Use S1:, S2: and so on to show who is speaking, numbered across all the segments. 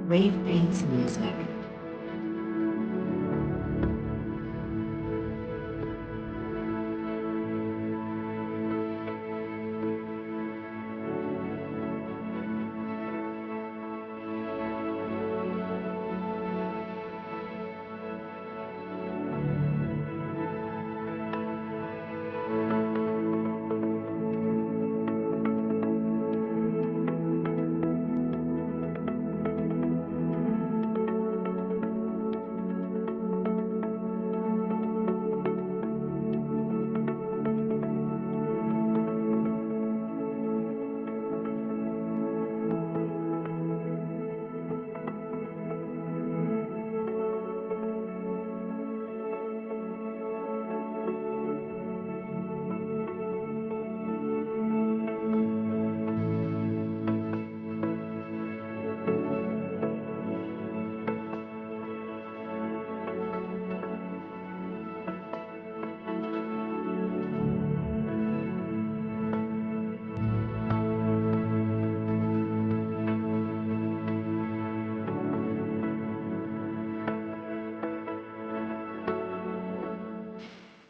S1: Wavelength Music.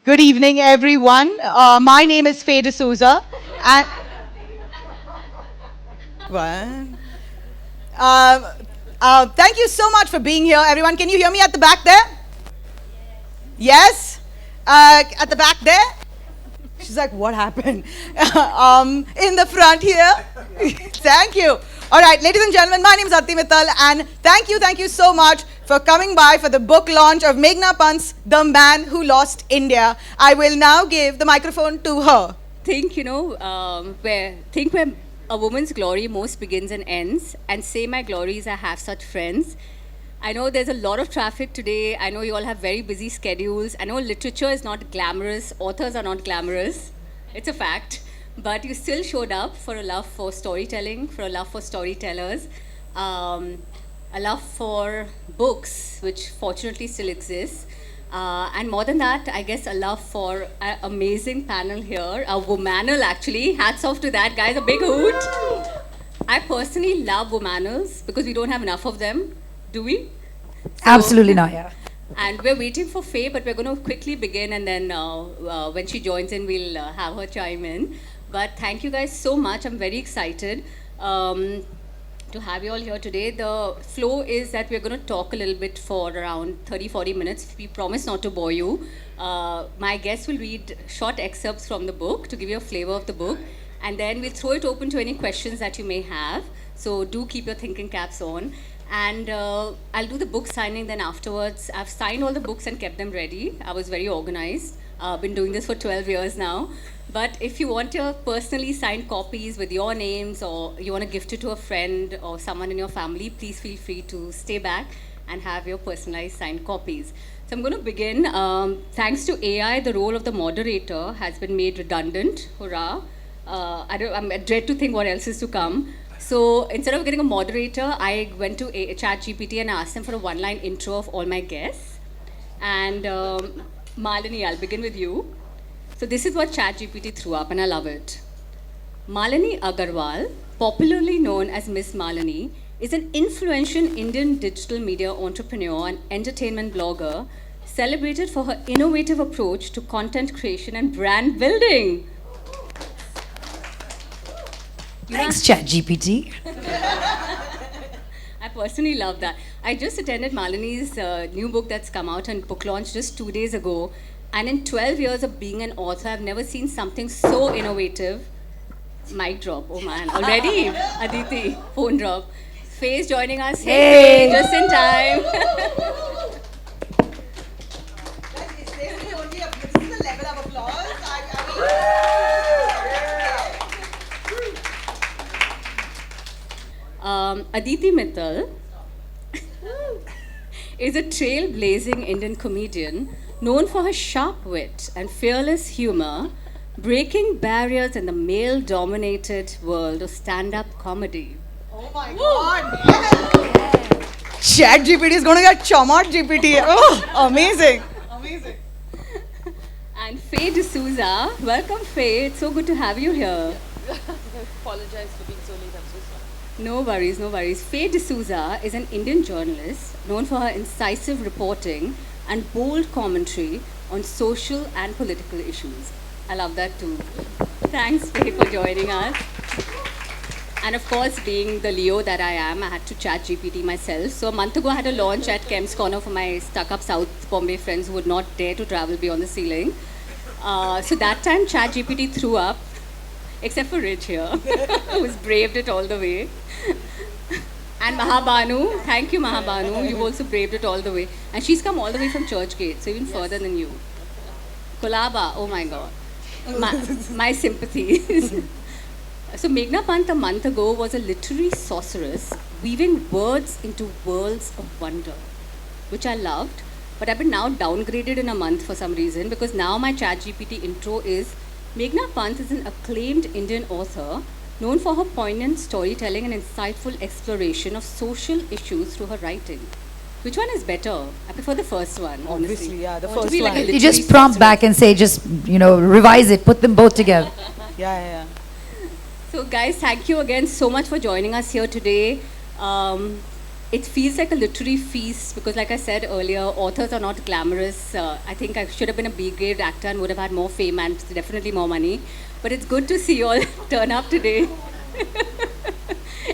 S2: Good evening, everyone. My name is Faye D'Souza, and One. Thank you so much for being here, everyone. Can you hear me at the back there? Yes, at the back there. She's like, what happened? In the front here. Thank you. All right, ladies and gentlemen, my name is Aditi Mittal, and thank you so much for coming by for the book launch of Meghna Pant's The Man Who Lost India. I will now give the microphone to her.
S3: Where a woman's glory most begins and ends, and say my glories, I have such friends. I know there's a lot of traffic today. I know you all have very busy schedules. I know literature is not glamorous, authors are not glamorous. It's a fact. But you still showed up for a love for storytelling, for a love for storytellers, a love for books, which fortunately still exists. And more than that, I guess a love for an amazing panel here, a womanal actually. Hats off to that, guys, a big hoot. I personally love womanals because we don't have enough of them, do we?
S4: Absolutely not, yeah.
S3: And we're waiting for Faye, but we're going to quickly begin, and then when she joins in, we'll have her chime in. But thank you guys so much. I'm very excited to have you all here today. The flow is that we're going to talk a little bit for around 30-40 minutes. We promise not to bore you. My guests will read short excerpts from the book to give you a flavor of the book. And then we'll throw it open to any questions that you may have. So do keep your thinking caps on. And I'll do the book signing then afterwards. I've signed all the books and kept them ready. I was very organized. Been doing this for 12 years now. But if you want your personally signed copies with your names, or you want to gift it to a friend or someone in your family, please feel free to stay back and have your personalized signed copies. So I'm going to begin. Thanks to AI, the role of the moderator has been made redundant. Hurrah. I dread to think what else is to come. So instead of getting a moderator, I went to ChatGPT and asked them for a one-line intro of all my guests. And Malini, I'll begin with you. So this is what ChatGPT threw up, and I love it. Malini Agarwal, popularly known as Miss Malini, is an influential Indian digital media entrepreneur and entertainment blogger, celebrated for her innovative approach to content creation and brand building.
S4: Thanks, ChatGPT.
S3: I personally love that. I just attended Malini's new book that's come out and book launch just 2 days ago. And in 12 years of being an author, I've never seen something so innovative. Mic drop, oh man, already? Aditi, phone drop. Faye's joining us. Hey, Faye, just in time. Aditi Mittal is a trailblazing Indian comedian known for her sharp wit and fearless humor, breaking barriers in the male-dominated world of stand-up comedy.
S2: Oh my God! ChatGPT is going to get Chamat GPT. Oh, amazing! Amazing.
S3: And Faye D'Souza, welcome Faye. It's so good to have you here.
S5: I apologize for being so late. I'm so sorry.
S3: No worries, no worries. Faye D'Souza is an Indian journalist known for her incisive reporting and bold commentary on social and political issues. I love that too. Thanks, Faye, for joining us. And of course, being the Leo that I am, I had to chat GPT myself. So a month ago, I had a launch at Kemp's Corner for my stuck-up South Bombay friends who would not dare to travel beyond the ceiling. So that time, chat GPT threw up, except for Rich here, who's braved it all the way. And Mahabanu, thank you Mahabanu, you've also braved it all the way. And she's come all the way from Churchgate, so even further than you. Kolaba, oh my god. My sympathies. So Meghna Pant a month ago was a literary sorceress weaving words into worlds of wonder, which I loved. But I've been now downgraded in a month for some reason because now my ChatGPT intro is Meghna Pant is an acclaimed Indian author known for her poignant storytelling and insightful exploration of social issues through her writing. Which one is better? I prefer the first one, honestly.
S2: Obviously, yeah, the
S3: I want to
S2: first
S3: be like
S2: one.
S3: a
S4: You
S3: literary
S4: just prompt
S3: sorceress.
S4: back and say, just, revise it, put them both together.
S2: Yeah.
S3: So guys, thank you again so much for joining us here today. It feels like a literary feast because like I said earlier, authors are not glamorous. I think I should have been a B-grade actor and would have had more fame and definitely more money. But it's good to see you all turn up today.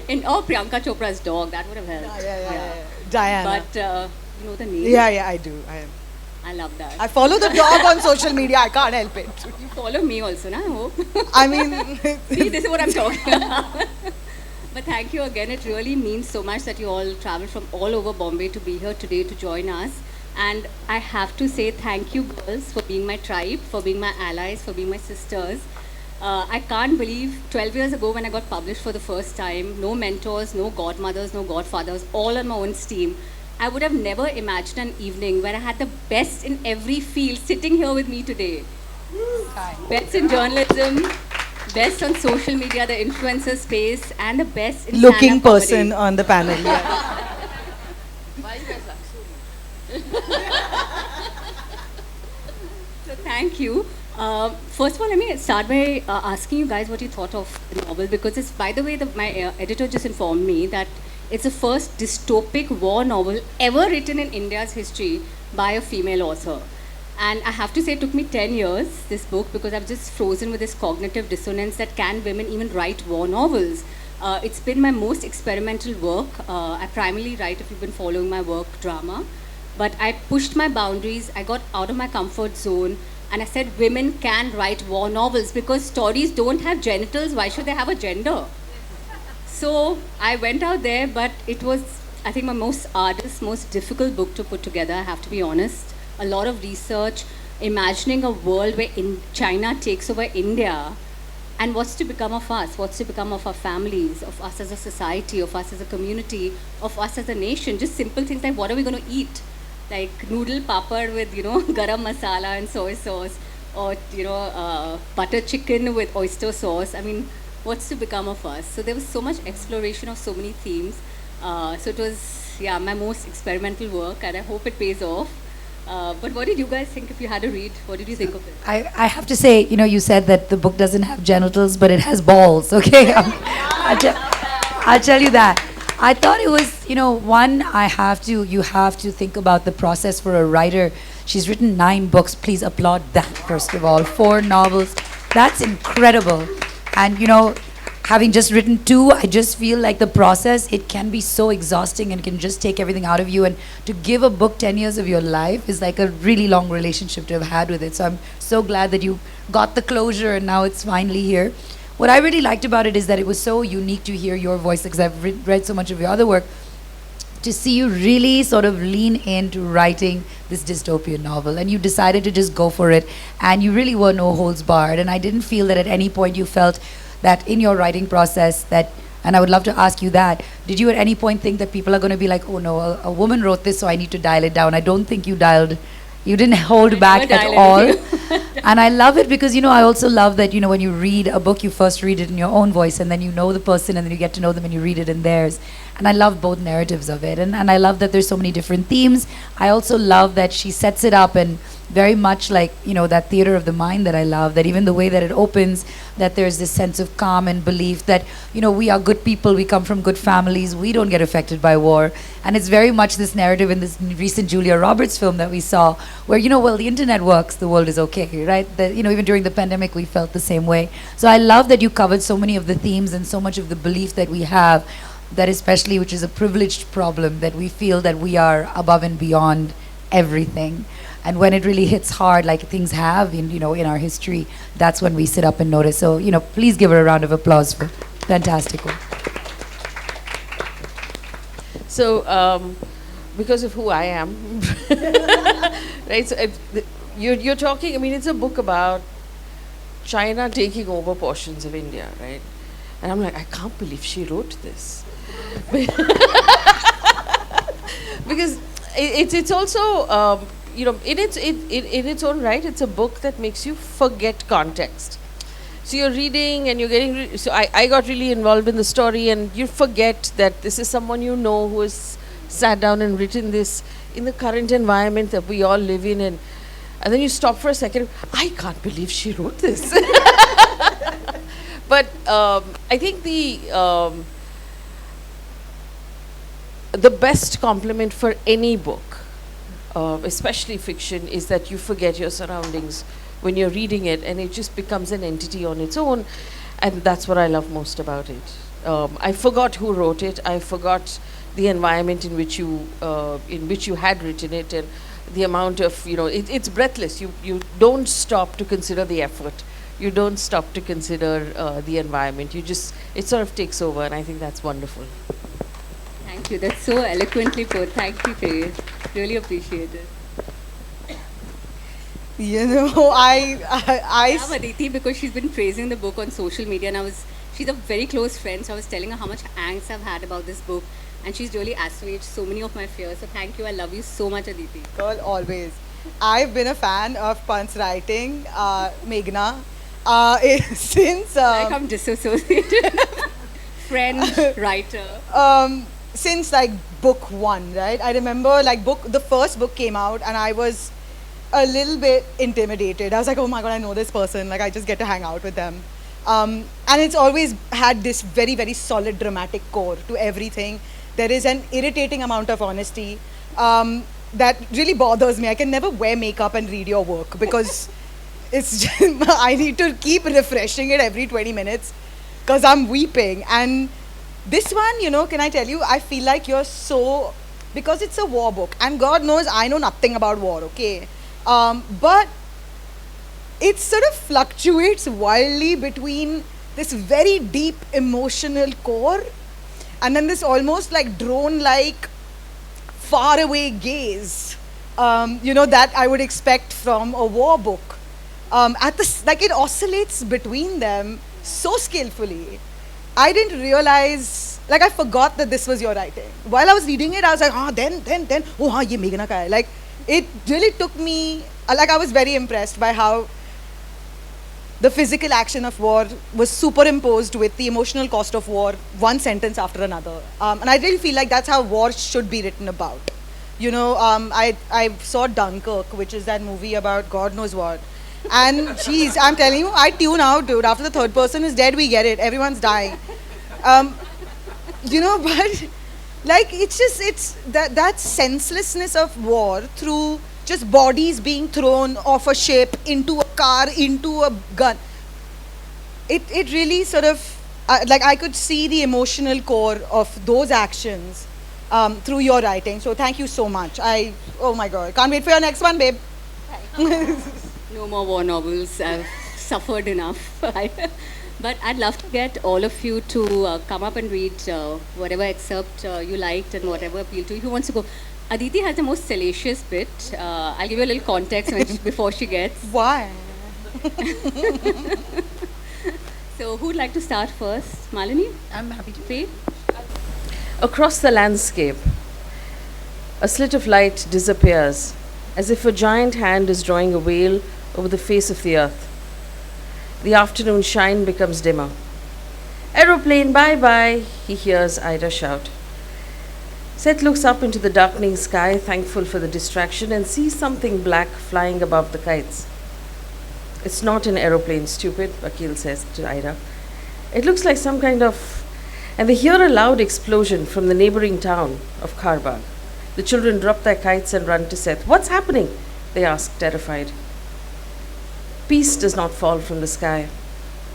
S3: Priyanka Chopra's dog, that would have helped.
S2: Yeah. Diana.
S3: But you know the name?
S2: Yeah, I do.
S3: I love that.
S2: I follow the dog on social media. I can't help it.
S3: You follow me also, na? I hope.
S2: I mean,
S3: See, this is what I'm talking about. But thank you again. It really means so much that you all traveled from all over Bombay to be here today to join us. And I have to say thank you, girls, for being my tribe, for being my allies, for being my sisters. I can't believe 12 years ago when I got published for the first time, no mentors, no godmothers, no godfathers, all on my own steam. I would have never imagined an evening where I had the best in every field sitting here with me today. Best in journalism, best on social media, the influencer space, and the best in
S2: looking
S3: stand-up comedy.
S2: person on the panel. Yeah.
S3: So thank you. First of all, let me start by asking you guys what you thought of the novel because it's, by the way, my editor just informed me that it's the first dystopic war novel ever written in India's history by a female author. And I have to say it took me 10 years, this book, because I've just frozen with this cognitive dissonance that can women even write war novels? It's been my most experimental work. I primarily write, if you've been following my work, drama. But I pushed my boundaries, I got out of my comfort zone, and I said women can write war novels because stories don't have genitals, why should they have a gender? So I went out there, but it was, I think, my most arduous, most difficult book to put together, I have to be honest. A lot of research, imagining a world where China takes over India, and what's to become of us, what's to become of our families, of us as a society, of us as a community, of us as a nation. Just simple things like what are we going to eat? Like noodle papad with, garam masala and soy sauce, or, butter chicken with oyster sauce. I mean, what's to become of us? So there was so much exploration of so many themes. So it was, my most experimental work, and I hope it pays off. But what did you guys think if you had a read? What did you think of it?
S4: I have to say, you said that the book doesn't have genitals, but it has balls, okay? I'll tell you that. I thought it was, one, you have to think about the process for a writer. She's written 9 books. Please applaud that, first of all. 4 novels. That's incredible. And, having just written 2, I just feel like the process, it can be so exhausting and can just take everything out of you. And to give a book 10 years of your life is like a really long relationship to have had with it. So I'm so glad that you got the closure and now it's finally here. What I really liked about it is that it was so unique to hear your voice, because I've read so much of your other work, to see you really sort of lean into writing this dystopian novel, and you decided to just go for it, and you really were no holds barred. And I didn't feel that at any point you felt that in your writing process that, and I would love to ask you that, did you at any point think that people are going to be like, oh no, a woman wrote this, so I need to dial it down? I don't think you didn't hold back at all. And I love it because, I also love that, when you read a book, you first read it in your own voice, and then you know the person, and then you get to know them and you read it in theirs. And I love both narratives of it. And I love that there's so many different themes. I also love that she sets it up and very much like, that theater of the mind that I love, that even the way that it opens, that there's this sense of calm and belief that, we are good people, we come from good families, we don't get affected by war. And it's very much this narrative in this recent Julia Roberts film that we saw, where, well, the internet works, the world is okay, right? That, even during the pandemic, we felt the same way. So I love that you covered so many of the themes and so much of the belief that we have, that especially, which is a privileged problem, that we feel that we are above and beyond everything. And when it really hits hard, like things have in our history, that's when we sit up and notice. So, please give her a round of applause for fantastic work.
S1: So, because of who I am, right? So, you're talking. I mean, it's a book about China taking over portions of India, right? And I'm like, I can't believe she wrote this, because it's also. In its own right, it's a book that makes you forget context. So you're reading and you're getting. So I got really involved in the story, and you forget that this is someone who has sat down and written this in the current environment that we all live in, and then you stop for a second. I can't believe she wrote this. But I think the best compliment for any book, especially fiction, is that you forget your surroundings when you're reading it, and it just becomes an entity on its own. And that's what I love most about it. I forgot who wrote it. I forgot the environment in which you had written it, and the amount of it's breathless. You don't stop to consider the effort. You don't stop to consider the environment. It sort of takes over, and I think that's wonderful.
S3: Thank you. That's so eloquently put. Thank you, Faye. Really appreciate it.
S2: I
S3: love Aditi because she's been praising the book on social media, and she's a very close friend, so I was telling her how much angst I've had about this book, and she's really assuaged so many of my fears. So thank you. I love you so much, Aditi.
S2: Girl, always. I've been a fan of Pant's writing, Meghna, since...
S3: like I'm disassociated. Friend, writer.
S2: Since like book one, right? I remember the first book came out, and I was a little bit intimidated. I was like, oh my God, I know this person. Like, I just get to hang out with them. And it's always had this very, very solid dramatic core to everything. There is an irritating amount of honesty that really bothers me. I can never wear makeup and read your work because it's just, I need to keep refreshing it every 20 minutes because I'm weeping. And this one, can I tell you, I feel like you're so, because it's a war book, and God knows I know nothing about war, okay? But it sort of fluctuates wildly between this very deep emotional core and then this almost like drone-like faraway gaze, that I would expect from a war book. It oscillates between them so skillfully. I didn't realize, I forgot that this was your writing. While I was reading it, I was like, ye Meghna ka hai. Like, it really took me, I was very impressed by how the physical action of war was superimposed with the emotional cost of war, one sentence after another. And I really feel like that's how war should be written about. I saw Dunkirk, which is that movie about God knows what. And geez, I'm telling you, I tune out, dude. After the third person is dead, we get it. Everyone's dying. But it's that senselessness of war through just bodies being thrown off a ship, into a car, into a gun. It really sort of, I could see the emotional core of those actions through your writing. So thank you so much. Oh my God, can't wait for your next one, babe.
S3: No more war novels. I've suffered enough. But I'd love to get all of you to come up and read whatever excerpt you liked and whatever appealed to you. Who wants to go? Aditi has the most salacious bit. I'll give you a little context before she gets.
S2: Why?
S3: So who'd like to start first? Malini?
S4: I'm happy to.
S3: Faye?
S1: Across the landscape, a slit of light disappears, as if a giant hand is drawing a veil over the face of the earth. The afternoon shine becomes dimmer. Aeroplane, bye-bye, he hears Ida shout. Seth looks up into the darkening sky, thankful for the distraction, and sees something black flying above the kites. It's not an aeroplane, stupid, Vakil says to Ida. It looks like some kind of... And they hear a loud explosion from the neighboring town of Kharbagh. The children drop their kites and run to Seth. What's happening? They ask, terrified. Peace does not fall from the sky,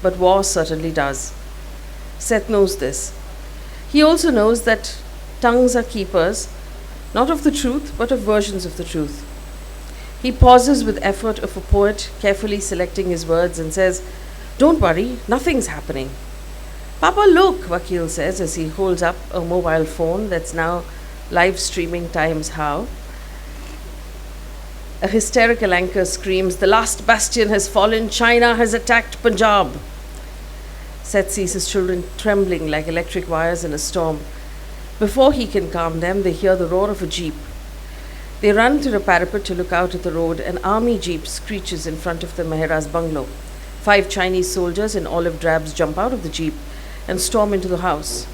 S1: but war certainly does. Seth knows this. He also knows that tongues are keepers, not of the truth, but of versions of the truth. He pauses with effort of a poet, carefully selecting his words, and says, "Don't worry, nothing's happening." "Papa, look," Vakil says as he holds up a mobile phone that's now live streaming Times How. A hysterical anchor screams, "The last bastion has fallen, China has attacked Punjab." Seth sees his children trembling like electric wires in a storm. Before he can calm them, they hear the roar of a jeep. They run to the parapet to look out at the road. An army jeep screeches in front of the Mehra's bungalow. 5 Chinese soldiers in olive drabs jump out of the jeep and storm into the house.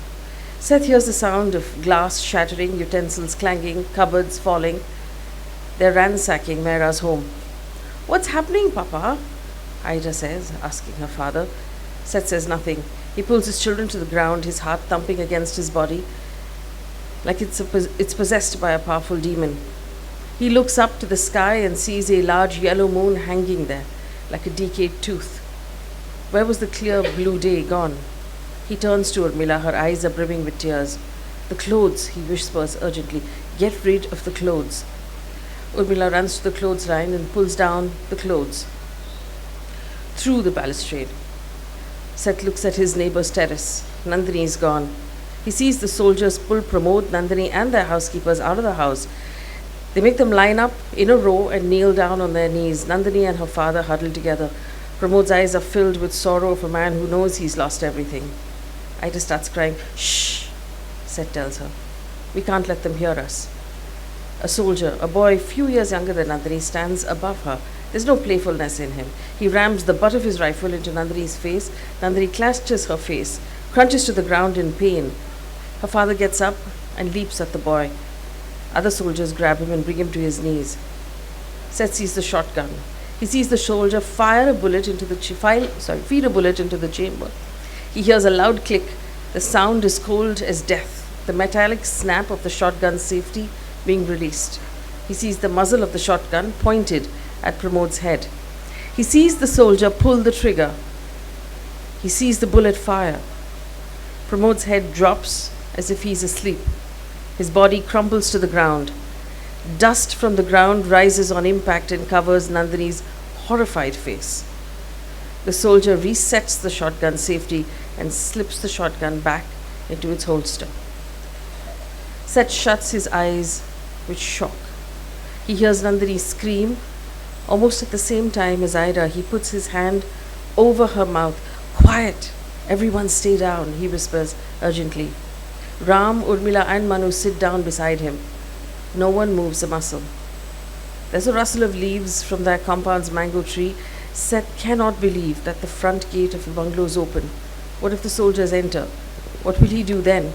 S1: Seth hears the sound of glass shattering, utensils clanging, cupboards falling. They're ransacking Mehra's home. "What's happening, Papa?" Ida says, asking her father. Seth says nothing. He pulls his children to the ground, his heart thumping against his body like it's possessed by a powerful demon. He looks up to the sky and sees a large yellow moon hanging there like a decayed tooth. Where was the clear blue day gone? He turns to Urmila. Her eyes are brimming with tears. "The clothes," he whispers urgently. "Get rid of the clothes." Urmila runs to the clothes line and pulls down the clothes through the balustrade. Seth looks at his neighbor's terrace. Nandini is gone. He sees the soldiers pull Pramod, Nandini, and their housekeepers out of the house. They make them line up in a row and kneel down on their knees. Nandini and her father huddle together. Pramod's eyes are filled with sorrow of a man who knows he's lost everything. Ida starts crying. "Shh," Seth tells her. "We can't let them hear us." A soldier, a boy few years younger than Nandini, stands above her. There's no playfulness in him. He rams the butt of his rifle into Nandini's face. Nandini clashes her face, crunches to the ground in pain. Her father gets up and leaps at the boy. Other soldiers grab him and bring him to his knees. Seth sees the shotgun. He sees the soldier feed a bullet into the chamber. He hears a loud click. The sound is cold as death. The metallic snap of the shotgun's safety being released. He sees the muzzle of the shotgun pointed at Pramod's head. He sees the soldier pull the trigger. He sees the bullet fire. Pramod's head drops as if he's asleep. His body crumbles to the ground. Dust from the ground rises on impact and covers Nandini's horrified face. The soldier resets the shotgun safety and slips the shotgun back into its holster. Seth shuts his eyes with shock. He hears Nandini scream. Almost at the same time as Ida, he puts his hand over her mouth. "Quiet! Everyone stay down," he whispers urgently. Ram, Urmila, and Manu sit down beside him. No one moves a muscle. There's a rustle of leaves from their compound's mango tree. Seth cannot believe that the front gate of the bungalow is open. What if the soldiers enter? What will he do then?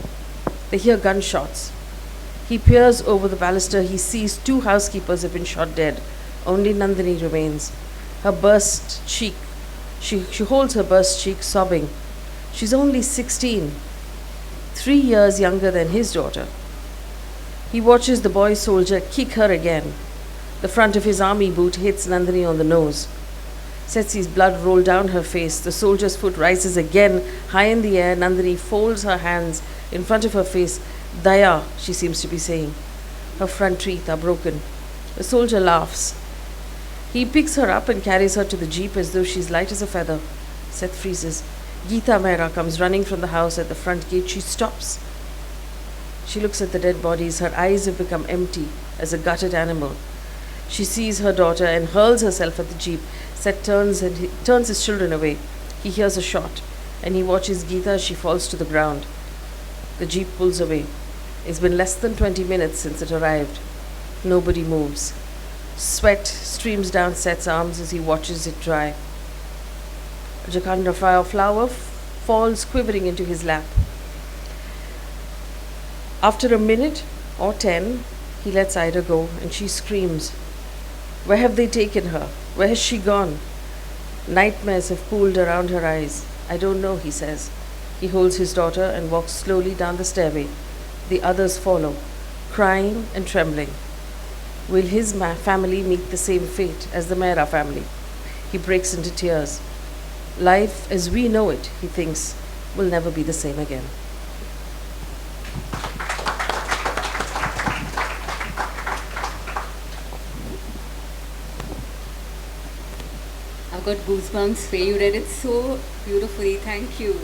S1: They hear gunshots. He peers over the baluster. He sees 2 housekeepers have been shot dead. Only Nandini remains. Her burst cheek. She holds her burst cheek, sobbing. She's only 16, 3 years younger than his daughter. He watches the boy soldier kick her again. The front of his army boot hits Nandini on the nose. Seth sees blood roll down her face. The soldier's foot rises again, high in the air. Nandini folds her hands in front of her face. "Daya," she seems to be saying. Her front teeth are broken. The soldier laughs. He picks her up and carries her to the jeep as though she's light as a feather. Seth freezes. Geeta Mehra comes running from the house at the front gate. She stops. She looks at the dead bodies. Her eyes have become empty as a gutted animal. She sees her daughter and hurls herself at the jeep. Seth turns his children away. He hears a shot and he watches Geeta as she falls to the ground. The jeep pulls away. It's been less than 20 minutes since it arrived. Nobody moves. Sweat streams down Seth's arms as he watches it dry. A jacanda flower falls quivering into his lap. After a minute or 10, he lets Ida go and she screams. Where have they taken her? Where has she gone? Nightmares have pooled around her eyes. I don't know, he says. He holds his daughter and walks slowly down the stairway. The others follow, crying and trembling. Will his family meet the same fate as the Mehra family? He breaks into tears. Life as we know it, he thinks, will never be the same again.
S3: I've got goosebumps. Faye, you read it so beautifully. Thank you.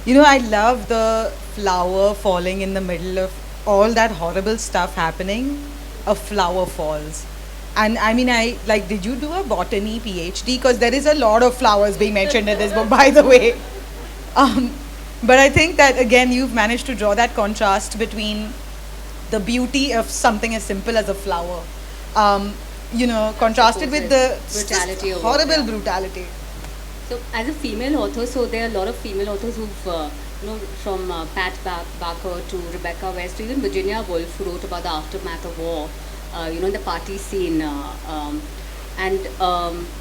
S2: You know, I love the flower falling in the middle of all that horrible stuff happening. A flower falls. And I mean, did you do a botany PhD? Because there is a lot of flowers being mentioned in this book, by the way. But I think that, again, you've managed to draw that contrast between the beauty of something as simple as a flower, contrasted with the
S3: brutality of
S2: horrible brutality.
S3: So, as a female author, so there are a lot of female authors who've, from Pat Barker to Rebecca West to even Virginia Woolf, who wrote about the aftermath of war, in the party scene, and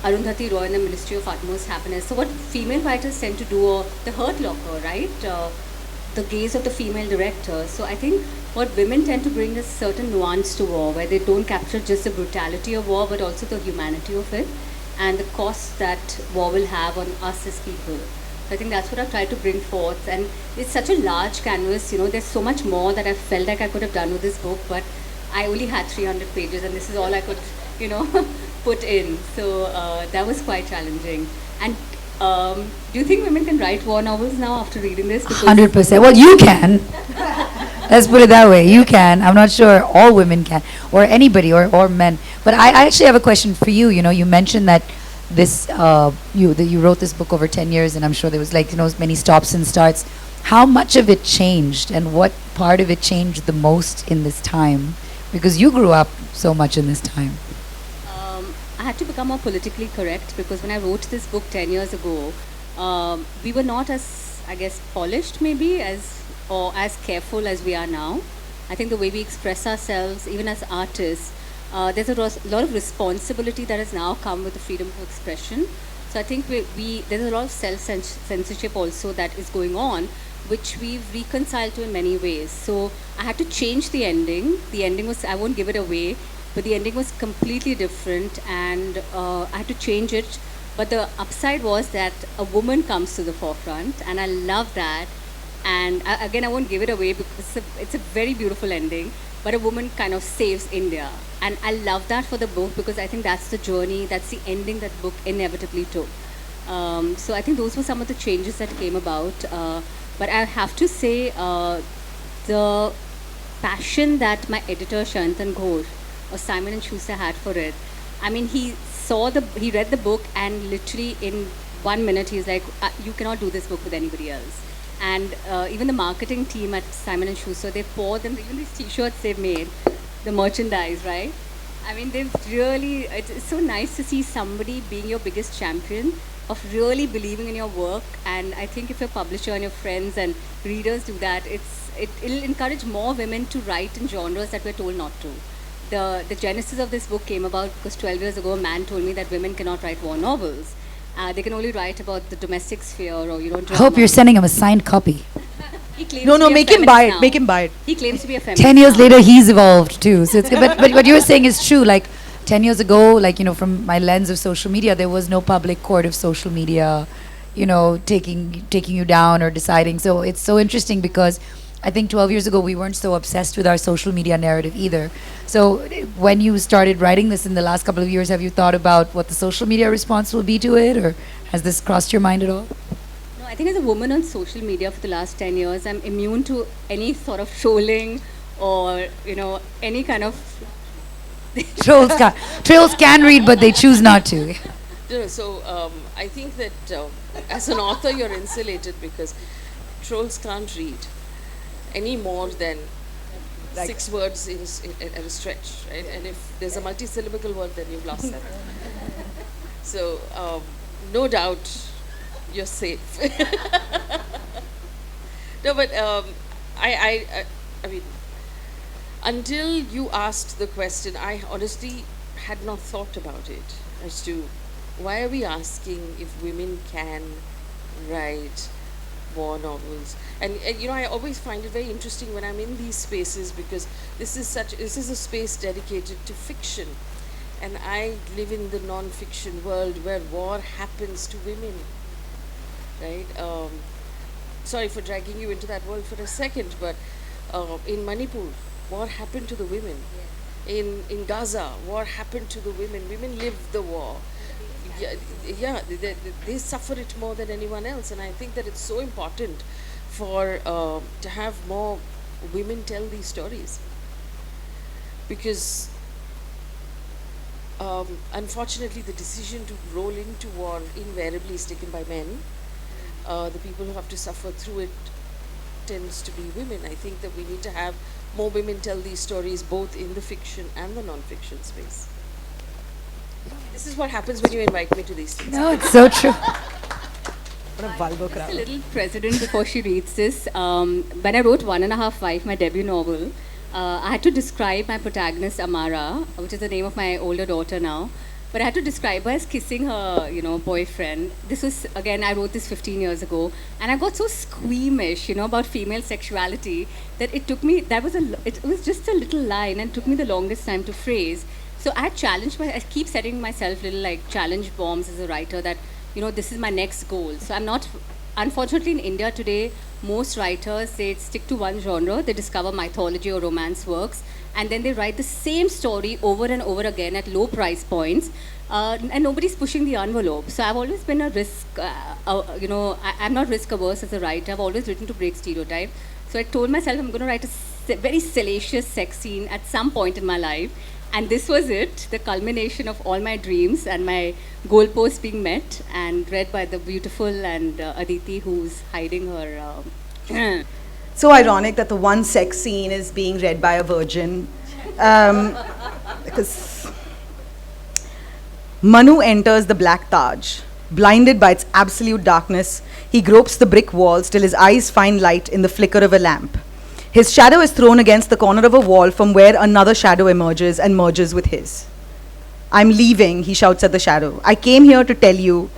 S3: Arundhati Roy in the Ministry of Utmost Happiness. So, what female writers tend to do, or the Hurt Locker, right? The gaze of the female director. So, I think what women tend to bring is certain nuance to war, where they don't capture just the brutality of war, but also the humanity of it, and the cost that war will have on us as people. So I think that's what I've tried to bring forth, and it's such a large canvas, there's so much more that I felt like I could have done with this book, but I only had 300 pages and this is all I could, put in. So that was quite challenging. And do you think women can write war novels now after reading this?
S4: 100%. Well, you can. Let's put it that way. You can. I'm not sure all women can, or anybody, or men. But I actually have a question for you. You mentioned that this you wrote this book over 10 years, and I'm sure there was many stops and starts. How much of it changed, and what part of it changed the most in this time? Because you grew up so much in this time.
S3: I had to become more politically correct, because when I wrote this book 10 years ago, we were not as, I guess, polished maybe or as careful as we are now. I think the way we express ourselves, even as artists, there's a lot of responsibility that has now come with the freedom of expression. So I think there's a lot of self-censorship also that is going on, which we've reconciled to in many ways. So I had to change the ending. The ending was, I won't give it away, but the ending was completely different, and I had to change it. But the upside was that a woman comes to the forefront, and I love that. And again, I won't give it away because it's a very beautiful ending, but a woman kind of saves India. And I love that for the book, because I think that's the journey, that's the ending that book inevitably took. So I think those were some of the changes that came about. But I have to say, the passion that my editor, Shantan Ghosh, or Simon & Schuster had for it. I mean, he read the book, and literally in 1 minute, he's like, you cannot do this book with anybody else. And even the marketing team at Simon & Schuster, they pour them, even these t-shirts they've made, the merchandise, right? I mean, it's so nice to see somebody being your biggest champion, of really believing in your work. And I think if your publisher and your friends and readers do that, it'll encourage more women to write in genres that we're told not to. The genesis of this book came about because 12 years ago, a man told me that women cannot write war novels. They can only write about the domestic sphere, or drama.
S4: I hope you're sending him a signed copy.
S3: He claims
S2: No,
S3: to be a
S2: make him buy it.
S3: feminist
S2: Make
S3: now.
S2: him buy it.
S3: He claims to be a feminist.
S4: 10 years
S3: now.
S4: later, he's evolved too. So but what you were saying is true. Like 10 years ago, from my lens of social media, there was no public court of social media, taking you down or deciding. So it's so interesting, because I think 12 years ago, we weren't so obsessed with our social media narrative either. So when you started writing this in the last couple of years, have you thought about what the social media response will be to it, or has this crossed your mind at all?
S3: No, I think as a woman on social media for the last 10 years, I'm immune to any sort of trolling or, any kind of...
S4: Trolls can read, but they choose not to.
S1: So I think that as an author, you're insulated, because trolls can't read any more than 6 words at a stretch, right? And if there's a multi-syllable word, then you've lost that. So no doubt you're safe. No, but I mean, until you asked the question, I honestly had not thought about it as to why are we asking if women can write war novels. And you know, I always find it very interesting when I'm in these spaces, because this is a space dedicated to fiction, and I live in the non-fiction world where war happens to women, right? Sorry for dragging you into that world for a second, but in Manipur, war happened to the women. In Gaza, war happened to the women. Women lived the war. Yeah, they suffer it more than anyone else, and I think that it's so important for to have more women tell these stories, because unfortunately the decision to roll into war invariably is taken by men. The people who have to suffer through it tends to be women. I think that we need to have more women tell these stories, both in the fiction and the non-fiction space. This is what happens when you invite me to these things.
S4: No, it's so true.
S2: What a vulgar
S3: Just a
S2: crowd.
S3: little precedent before she reads this. When I wrote 1.5 Wife, my debut novel, I had to describe my protagonist Amara, which is the name of my older daughter now. But I had to describe her as kissing her, boyfriend. This was, again, I wrote this 15 years ago, and I got so squeamish, about female sexuality that it took me. It was just a little line, and it took me the longest time to phrase. So I keep setting myself little like challenge bombs as a writer that, this is my next goal. So I'm not, unfortunately in India today, most writers, they stick to one genre, they discover mythology or romance works, and then they write the same story over and over again at low price points, and nobody's pushing the envelope. So I've always been a risk, I'm not risk averse as a writer, I've always written to break stereotype. So I told myself I'm going to write a very salacious sex scene at some point in my life. And this was it, the culmination of all my dreams and my goalposts being met and read by the beautiful and Aditi, who's hiding her.
S2: So ironic that the one sex scene is being read by a virgin. Because Manu enters the Black Taj. Blinded by its absolute darkness, he gropes the brick walls till his eyes find light in the flicker of a lamp. His shadow is thrown against the corner of a wall from where another shadow emerges and merges with his. I'm leaving, he shouts at the shadow. I came here to tell you,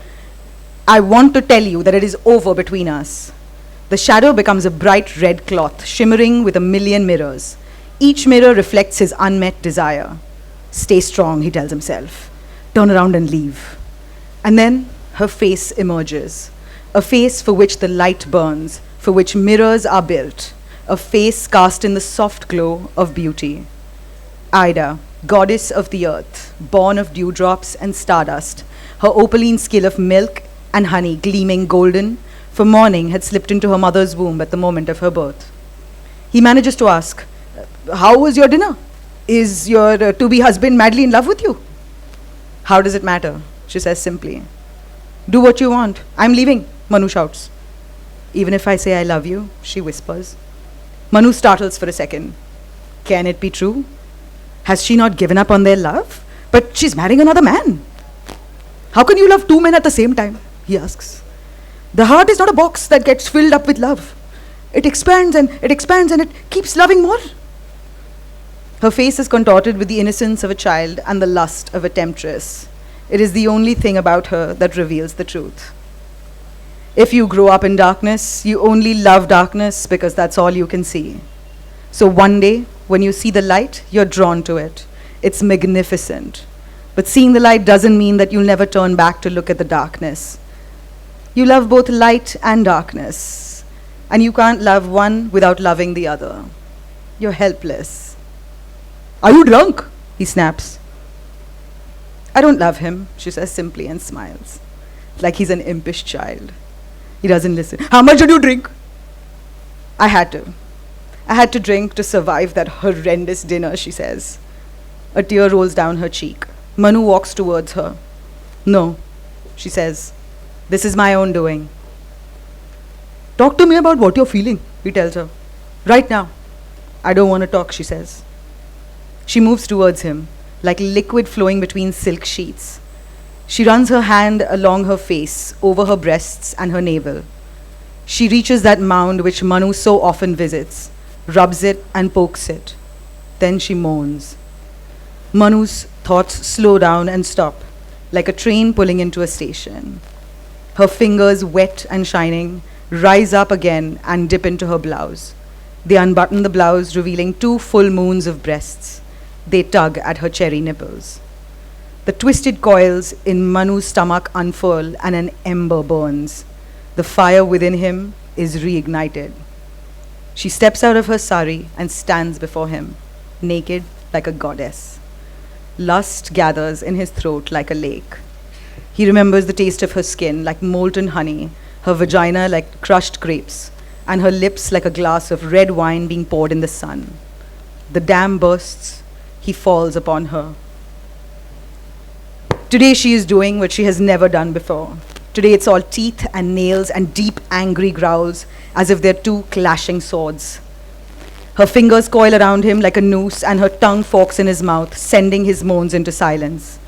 S2: I want to tell you that it is over between us. The shadow becomes a bright red cloth, shimmering with a million mirrors. Each mirror reflects his unmet desire. Stay strong, he tells himself. Turn around and leave. And then her face emerges. A face for which the light burns, for which mirrors are built. A face cast in the soft glow of beauty. Ida, goddess of the earth, born of dewdrops and stardust, her opaline skin of milk and honey gleaming golden, for morning had slipped into her mother's womb at the moment of her birth. He manages to ask, how was your dinner? Is your to-be husband madly in love with you? How does it matter? She says simply. Do what you want. I'm leaving, Manu shouts. Even if I say I love you, she whispers. Manu startles for a second. Can it be true? Has she not given up on their love? But she's marrying another man. How can you love two men at the same time? He asks. The heart is not a box that gets filled up with love. It expands and it expands and it keeps loving more. Her face is contorted with the innocence of a child and the lust of a temptress. It is the only thing about her that reveals the truth. If you grow up in darkness, you only love darkness because that's all you can see. So one day, when you see the light, you're drawn to it. It's magnificent. But seeing the light doesn't mean that you'll never turn back to look at the darkness. You love both light and darkness. And you can't love one without loving the other. You're helpless. Are you drunk? He snaps. I don't love him, she says simply and smiles. Like he's an impish child. He doesn't listen. How much did you drink? I had to. I had to drink to survive that horrendous dinner, she says. A tear rolls down her cheek. Manu walks towards her. No, she says. This is my own doing. Talk to me about what you're feeling, he tells her. Right now. I don't want to talk, she says. She moves towards him, like liquid flowing between silk sheets. She runs her hand along her face, over her breasts and her navel. She reaches that mound which Manu so often visits, rubs it and pokes it. Then she moans. Manu's thoughts slow down and stop, like a train pulling into a station. Her fingers, wet and shining, rise up again and dip into her blouse. They unbutton the blouse, revealing 2 full moons of breasts. They tug at her cherry nipples. The twisted coils in Manu's stomach unfurl and an ember burns. The fire within him is reignited. She steps out of her sari and stands before him, naked like a goddess. Lust gathers in his throat like a lake. He remembers the taste of her skin like molten honey, her vagina like crushed grapes, and her lips like a glass of red wine being poured in the sun. The dam bursts. He falls upon her. Today she is doing what she has never done before. Today it's all teeth and nails and deep angry growls as if they're 2 clashing swords. Her fingers coil around him like a noose and her tongue forks in his mouth, sending his moans into silence.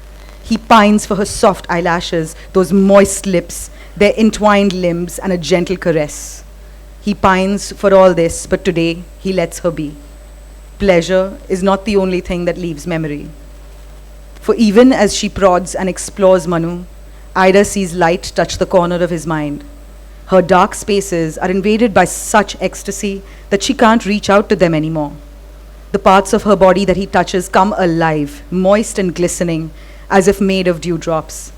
S2: He pines for her soft eyelashes, those moist lips, their entwined limbs and a gentle caress. He pines for all this, but today he lets her be. Pleasure is not the only thing that leaves memory. For even as she prods and explores Manu, Ida sees light touch the corner of his mind. Her dark spaces are invaded by such ecstasy that she can't reach out to them anymore. The parts of her body that he touches come alive, moist and glistening, as if made of dewdrops.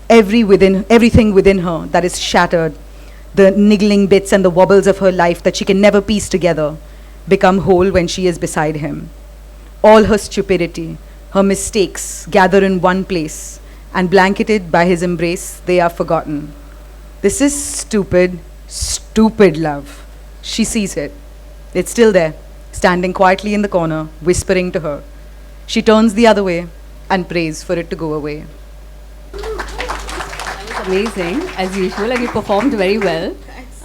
S2: Everything within her that is shattered, the niggling bits and the wobbles of her life that she can never piece together, become whole when she is beside him. All her stupidity, her mistakes gather in one place, and blanketed by his embrace, they are forgotten. This is stupid, stupid love. She sees it. It's still there, standing quietly in the corner, whispering to her. She turns the other way and prays for it to go away.
S3: That was amazing, as usual, and you performed very well.